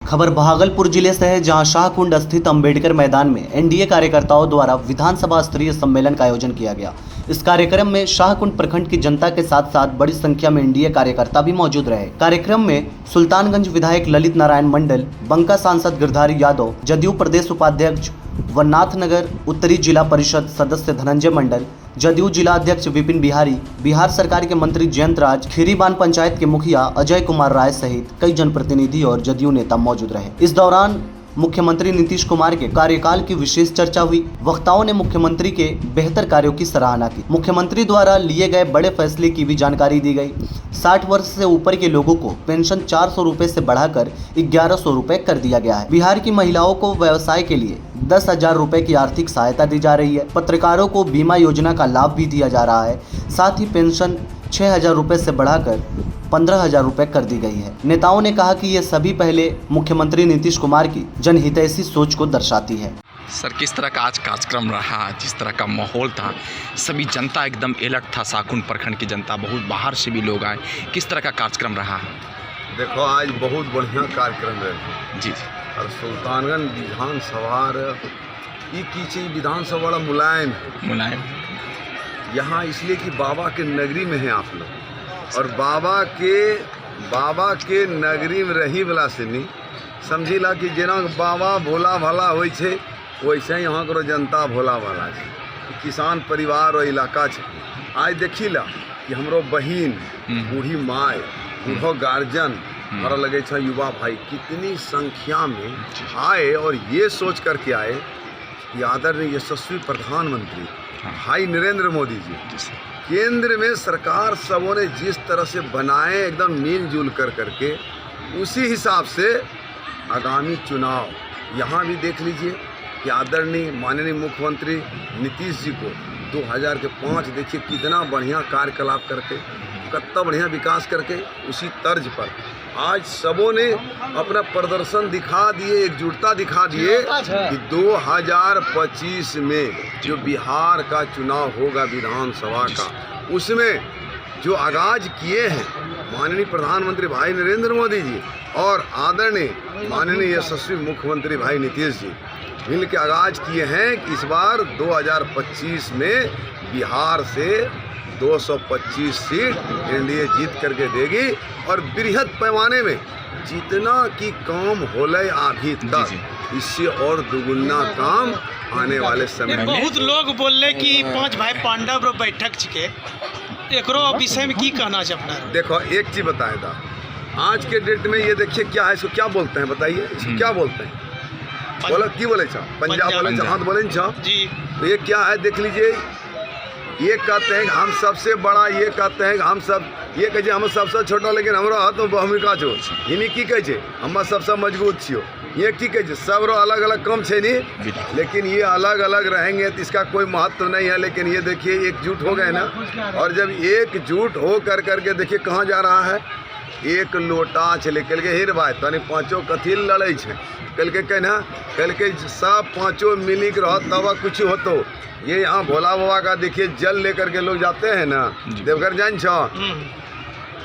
खबर भागलपुर जिले से है, जहां शाहकुंड स्थित अंबेडकर मैदान में एनडीए कार्यकर्ताओं द्वारा विधानसभा स्तरीय सम्मेलन का आयोजन किया गया। इस कार्यक्रम में शाहकुंड प्रखंड की जनता के साथ साथ बड़ी संख्या में एनडीए कार्यकर्ता भी मौजूद रहे। कार्यक्रम में सुल्तानगंज विधायक ललित नारायण मंडल, बंका सांसद गिरधारी यादव, जदयू प्रदेश उपाध्यक्ष व नाथनगर उत्तरी जिला परिषद सदस्य धनंजय मंडल, जदयू जिला अध्यक्ष विपिन बिहारी, बिहार सरकार के मंत्री जयंत राज, खीरीबान पंचायत के मुखिया अजय कुमार राय सहित कई जनप्रतिनिधि और जदयू नेता मौजूद रहे। इस दौरान मुख्यमंत्री नीतीश कुमार के कार्यकाल की विशेष चर्चा हुई। वक्ताओं ने मुख्यमंत्री के बेहतर कार्यों की सराहना की। मुख्यमंत्री द्वारा लिए गए बड़े फैसले की भी जानकारी दी गई। 60 वर्ष से ऊपर के लोगों को पेंशन 400 रुपए से बढ़ाकर 1100 रुपए कर दिया गया है। बिहार की महिलाओं को व्यवसाय के लिए 10,000 रुपए की आर्थिक सहायता दी जा रही है। पत्रकारों को बीमा योजना का लाभ भी दिया जा रहा है। साथ ही पेंशन 6,000 रुपए से बढ़ाकर 15,000 रुपए कर दी गई है। नेताओं ने कहा कि ये सभी पहले मुख्यमंत्री नीतीश कुमार की जनहितैषी सोच को दर्शाती है। सर, किस तरह का आज कार्यक्रम रहा, जिस तरह का माहौल था, सभी जनता एकदम अलर्ट था। शाहकुंड प्रखंड की जनता, बहुत बाहर से भी लोग आए, किस तरह का कार्यक्रम रहा? देखो, आज बहुत बढ़िया कार्यक्रम है जी। और सुल्तानगंज विधानसभा की विधानसभा बड़ा मुलायम यहाँ इसलिए कि बाबा के नगरी में है आप लोग, और बाबा के नगरी में रही वाला से नहीं समझिला कि जेना बाबा भोला भाला होइ छे, वैसे ही यहाँ करो जनता भोला भाला है। किसान परिवार और इलाका है। आज देखिला कि हमरो बहिन, बूढ़ी माय, बूढ़ो गार्जियन, हमारा लगे छा युवा भाई कितनी संख्या में आए और ये सोच करके आए कि आदरणीय यशस्वी प्रधानमंत्री भाई नरेंद्र मोदी जी केंद्र में सरकार सबों ने जिस तरह से बनाए, एकदम मिलजुल करके उसी हिसाब से आगामी चुनाव यहाँ भी देख लीजिए कि आदरणीय माननीय मुख्यमंत्री नीतीश जी को 2005 देखिए कितना बढ़िया कार्यकलाप करके, कितना बढ़िया विकास करके, उसी तर्ज पर आज सबों ने अपना प्रदर्शन दिखा दिए, एकजुटता दिखा दिए कि 2025 में जो बिहार का चुनाव होगा विधानसभा का, उसमें जो आगाज किए हैं माननीय प्रधानमंत्री भाई नरेंद्र मोदी जी और आदरणीय माननीय यशस्वी मुख्यमंत्री भाई नीतीश जी मिल के आगाज किए हैं कि इस बार 2025 में बिहार से 225 सीट एनडीए जीत करके देगी और बृहद पैमाने में जितना की काम होले अभी तक, इससे और दुगुना काम आने वाले समय में। बहुत लोग बोले कि 5 भाई पांडव रो बैठक छिके, एकरो विषय में की कहना है अपना? देखो, एक चीज बताए था, आज के डेट में ये देखिए क्या है, इसको क्या बोलते हैं बताइए, इसको क्या बोलते हैं? बोलो की बोले छा? पंजाब बोले छा, हाथ बोले छा जी। तो ये क्या है देख लीजिए, ये कहते हैं हम सबसे बड़ा, ये कहते हैं हम सब, ये कहे हम सबसे छोटा लेकिन हमारा हाथ में भूमिका छो, इन्हीं की कहे हम सबसे मजबूत छियो, ये की कहे सब अलग अलग कम छे नहीं, लेकिन ये अलग अलग रहेंगे तो इसका कोई महत्व नहीं है। लेकिन ये देखिए एकजुट हो गए ना, और जब एकजुट हो करके देखिए कहाँ जा रहा है, एक लोटा चले कल के हिर भाई तनी पाँचों कथी लड़े छे, कल के कहना कल के सब पाँचों मिली के रह तब कुछ होतो। ये यहाँ भोला बाबा का देखिए जल लेकर के लोग जाते हैं ना देवघर जान छो,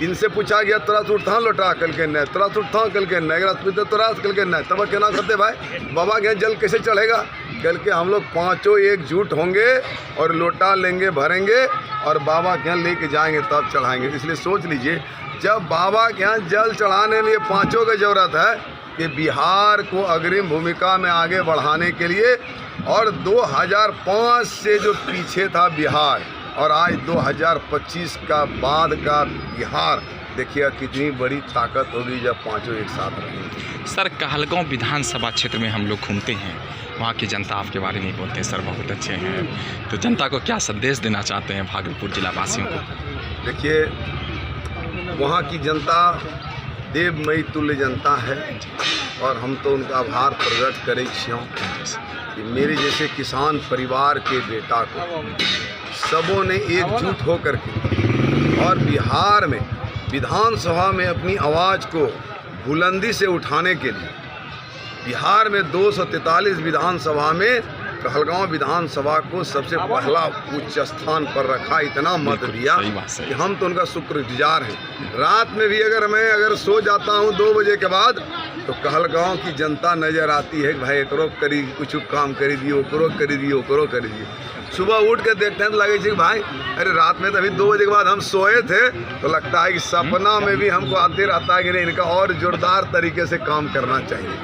इनसे पूछा गया तोरा उठता लोटा, कल के न तोरा उठता, कल के न तोरा, कल के न तब क्या करते भाई बाबा के जल कैसे चढ़ेगा? कल के हम लोग पाँचों एकजुट होंगे और लोटा लेंगे, भरेंगे और बाबा के यहाँ लेके जाएंगे, तब चढ़ाएंगे। इसलिए सोच लीजिए, जब बाबा के यहाँ जल चढ़ाने में ये पाँचों की जरूरत है कि बिहार को अग्रिम भूमिका में आगे बढ़ाने के लिए, और 2005 से जो पीछे था बिहार और आज 2025 का बाद का बिहार, देखिए कितनी बड़ी ताकत होगी जब पांचों एक साथ रहेंगे। सर, कहलगांव विधानसभा क्षेत्र में हम लोग घूमते हैं, वहाँ की जनता आपके बारे में बोलते हैं सर बहुत अच्छे हैं, तो जनता को क्या संदेश देना चाहते हैं भागलपुर जिला वासियों को? देखिए, वहाँ की जनता देवमयी तुल्य जनता है और हम तो उनका आभार प्रकट करे कि मेरे जैसे किसान परिवार के बेटा को सबों ने एकजुट होकर के और बिहार में विधानसभा में अपनी आवाज़ को बुलंदी से उठाने के लिए बिहार में 243 विधानसभा में कहलगांव विधानसभा को सबसे पहला उच्च स्थान पर रखा, इतना मत दिया कि हम तो उनका शुक्रगुजार हैं। रात में भी अगर मैं सो जाता हूं 2 बजे के बाद तो कहलगांव की जनता नज़र आती है कि भाई एकरो करी कुछ काम करी दियो, ओकरो करी दियो, ओकरो करी दियो। सुबह उठ के देखते हैं तो लगे कि भाई अरे रात में तो अभी 2 बजे के बाद हम सोए थे, तो लगता है कि सपना में भी हमको आते रहता है कि नहीं इनका और जोरदार तरीके से काम करना चाहिए।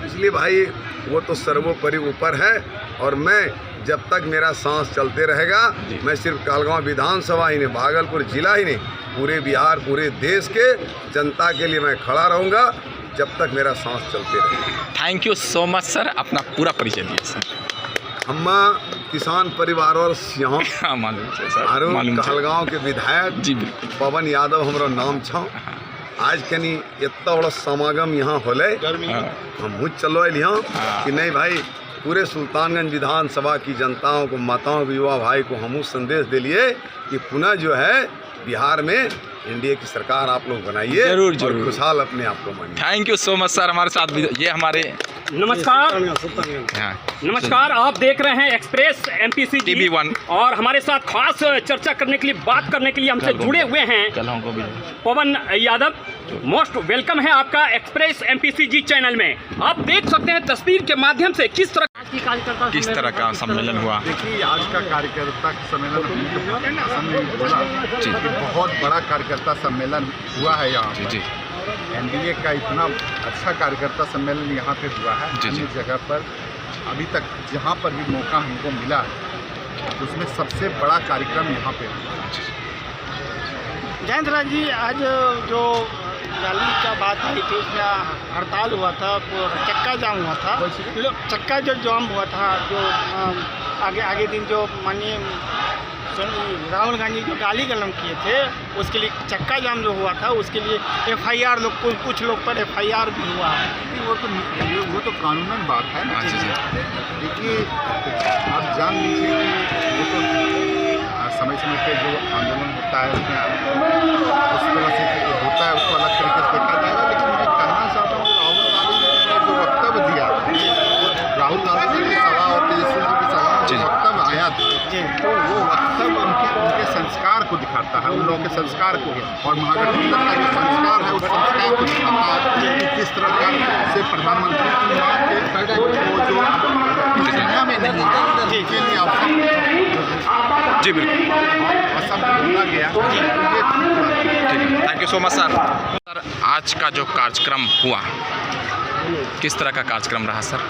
इसलिए भाई वो तो सर्वोपरि ऊपर है, और मैं जब तक मेरा सांस चलते रहेगा, मैं सिर्फ कहलगांव विधानसभा ही नहीं, भागलपुर जिला ही नहीं, पूरे बिहार, पूरे देश के जनता के लिए मैं खड़ा रहूँगा जब तक मेरा सांस चलते रहेगा। Thank you so much sir, अपना पूरा परिचय दिए सर। हम किसान परिवार और यहाँ हाँ, मालूम है सर, आरो मालूम है। कहलगांव के विधायक जी बिल्कुल। पवन यादव हमारा नाम छौ। आज कनी इतना बड़ा समागम यहाँ होले, हम चलो यहाँ कि नहीं भाई पूरे सुल्तानगंज विधानसभा की जनताओं को, माताओं को, युवा भाई को हम संदेश दिलिए कि पुनः जो है बिहार में एनडीए की सरकार आप लोग बनाइए, जरूर और जरूर खुशहाल अपने आप को मानिए। Thank you so much sir, हमारे साथ भी ये हमारे नमस्कार हाँ, नमस्कार, आप देख रहे हैं एक्सप्रेस एमपीसी TV1 और हमारे साथ खास चर्चा करने के लिए, बात करने के लिए हमसे जुड़े हुए हैं पवन यादव। मोस्ट वेलकम है आपका एक्सप्रेस एमपीसीजी चैनल में। आप देख सकते हैं तस्वीर के माध्यम से किस तरह का सम्मेलन हुआ। देखिए आज का कार्यकर्ता सम्मेलन हमने बोला जी। कि बहुत बड़ा कार्यकर्ता सम्मेलन हुआ है यहाँ जी जी एनडीए का इतना अच्छा कार्यकर्ता सम्मेलन यहाँ पे हुआ है। जी, जी। अन्य जगह पर अभी तक जहाँ पर भी मौका हमको मिला उसमें सबसे बड़ा कार्यक्रम यहाँ पे हुआ। जयंत राज जी, आज जो रैली का बात आई थी उसमें हड़ताल हुआ था, चक्का जाम हुआ था, चक्का जो जाम हुआ था, जो आगे दिन जो माननीय राहुल गांधी जो गाली गलम किए थे उसके लिए चक्का जाम जो हुआ था, उसके लिए एफआईआर लोग कुछ लोग पर एफआईआर भी हुआ है। वो तो कानूनन बात है ना। जी जी देखिए आप जान लीजिए कि वो तो समय समय पे जो आंदोलन होता है उसमें उस तरह से होता है, उसको अलग तरीके से देखा जाएगा। लेकिन मैं कहना चाहता हूँ राहुल गांधी ने जो वक्तव्य दिया, राहुल गांधी की सभा और तेजस्वी जी की सभा में जो वक्तव्य आया था, तो वो वक्तव्य उनके संस्कार को दिखाता है, उन लोगों के संस्कार को, और महागठबंधन का जो संस्कार है उस संस्कार को दिखाता है कि किस तरह का से प्रधानमंत्री की मांग के वो जो दुनिया में नहीं है के लिए अवसर जी बिल्कुल बोला गया। ठीक है, thank you so much sir. Sir आज का जो कार्यक्रम हुआ किस तरह का कार्यक्रम रहा सर?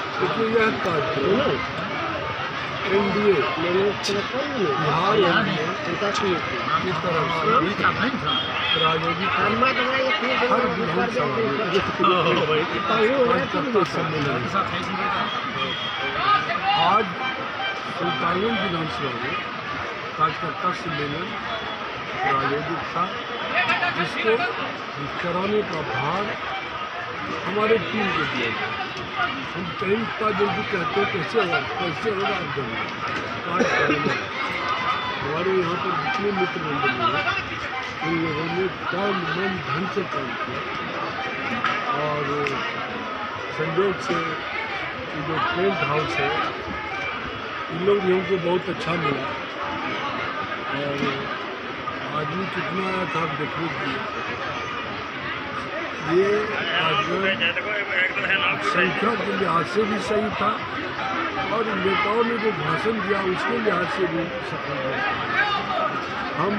यह कार्यक्रम एनडीए बिहार की तरफ से प्रायोजित हर विधानसभा सम्मेलन आज सुल्तानगंज विधानसभा में कार्यकर्ता सम्मेलन प्रायोजित था, जिसको कराने का भार हमारे टीम को दिया गया। हम कहीं का जल्दी कहते हैं कैसे होगा आप जल्दी कार्य करेंगे। हमारे यहाँ पर जितने मित्र मंडल हैं उन लोगों ने काम मन धन से काम किया, और संयोग से ये जो टेंट हाउस है इन लोग भी हमको बहुत अच्छा मिला, और आदमी कितना आया था आप देखने के लिए। ये संख्या के लिहाज से भी सही था, और नेताओं ने जो भाषण दिया उसके लिहाज से भी सफल हुआ। हम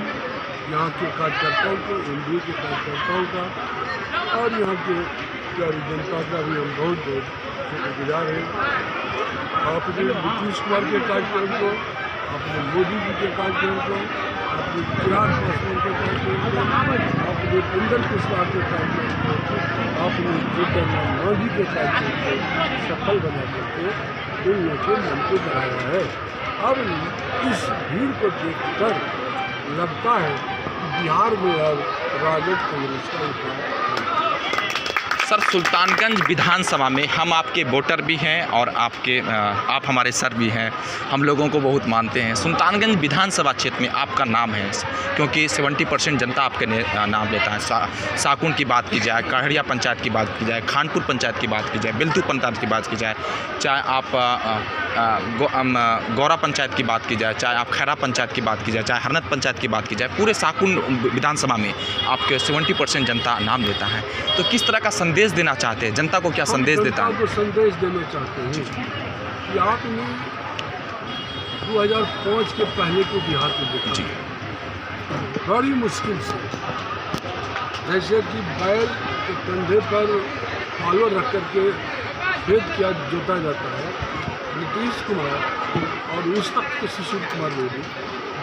यहाँ के कार्यकर्ताओं को, एनडीए के कार्यकर्ताओं का और यहाँ के प्यारी जनता का भी हम बहुत बहुत शुक्रगुजार हैं। आपने नीतीश कुमार के कार्यक्रम को, आपने मोदी जी के कार्यक्रम को, आपने चिराग पासवान के कार्यक्रम को, आपने इंदर कुशवाहा के कार्यक्रम को, आपने जीतनराम मांझी के कार्यक्रम को सफल बना करके उन लोगों के मन को बढ़ाया है। अब इस भीड़ को देखकर लगता है कि बिहार में अब राजद कांग्रेस का उठाव। सर सुल्तानगंज विधानसभा में हम आपके वोटर भी हैं और आप हमारे सर भी हैं, हम लोगों को बहुत मानते हैं। सुल्तानगंज विधानसभा क्षेत्र में आपका नाम है क्योंकि 70% जनता आपके नाम लेता है। साकुन की बात की जाए, कहड़िया पंचायत की बात की जाए, खानपुर पंचायत की बात की जाए, बिल्तू पंचायत की बात की जाए, चाहे आप गौरा पंचायत की बात की जाए, चाहे आप खैरा पंचायत की बात की जाए, चाहे हरनत पंचायत की बात की जाए, पूरे साकुन विधानसभा में आपके 70% जनता नाम लेता है। तो किस तरह का संदेश संदेश देना चाहते हैं, जनता को क्या संदेश देता हम है? जनता को संदेश देना चाहते हैं कि आपने 2005 के पहले को बिहार को देखा जी। बड़ी मुश्किल से, जैसे कि बैल के कंधे पर पालो रख करके खेत किया जोता जाता है, नीतीश कुमार और उस वक्त के सुशील कुमार मोदी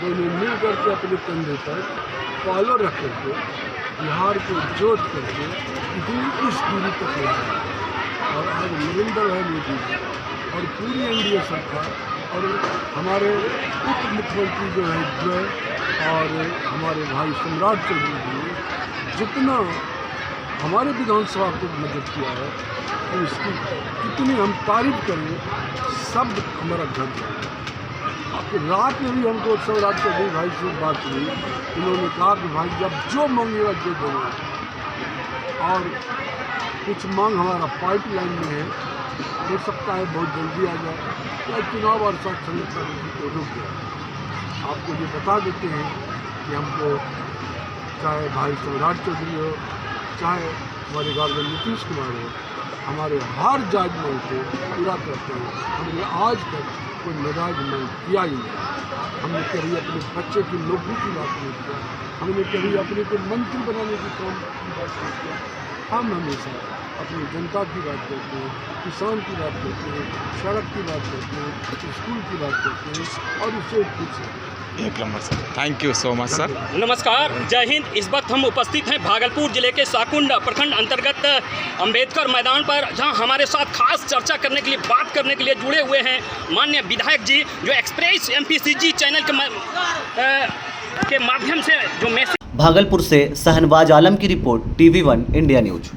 दोनों मिल करके अपने कंधे पर पालो रख करके बिहार को जोत करके इतनी इस दूरी तक ले गए। और आज नरेंद्र भाई मोदी जी और पूरी एनडीए सरकार और हमारे उप मुख्यमंत्री जो है द्वय और हमारे भाई सम्राट चौधरी जी ने जितना हमारे विधानसभा को मदद किया है, तो इसकी कितनी हम तारीफ करें, शब्द हमारा घर जाए। रात में भी हमको सम्राट चौधरी भाई से बात हुई, उन्होंने कहा कि भाई जब जो मांगेगा जो देगा, और कुछ मांग हमारा पाइपलाइन में है, हो सकता है बहुत जल्दी आ जाए, या चुनाव और साथ संगठन को रुक गया। आपको ये बता देते हैं कि हमको चाहे भाई सम्राट चौधरी हो, चाहे हमारे गाँव में नीतीश कुमार हो, हमारे हर जायज़ मांग को पूरा करते हैं। हमने आज तक कोई नाजायज मांग किया ही नहीं। हमने कभी अपने बच्चे की नौकरी की बात नहीं किया, हमने कभी अपने को मंत्री बनाने की काम की बात नहीं किया। हम हमेशा अपनी जनता की बात करते हैं, किसान की बात करते हैं, सड़क की बात करते हैं, स्कूल की बात करते हैं, और इससे कुछ एक number sir, thank you so much sir. नमस्कार, जय हिंद। इस वक्त हम उपस्थित हैं भागलपुर जिले के शाहकुंड प्रखंड अंतर्गत अंबेडकर मैदान पर, जहां हमारे साथ खास चर्चा करने के लिए, बात करने के लिए जुड़े हुए हैं माननीय विधायक जी, जो एक्सप्रेस एमपीसीजी चैनल के माध्यम से जो मैसेज। भागलपुर से सहनवाज आलम की रिपोर्ट, TV1 इंडिया न्यूज।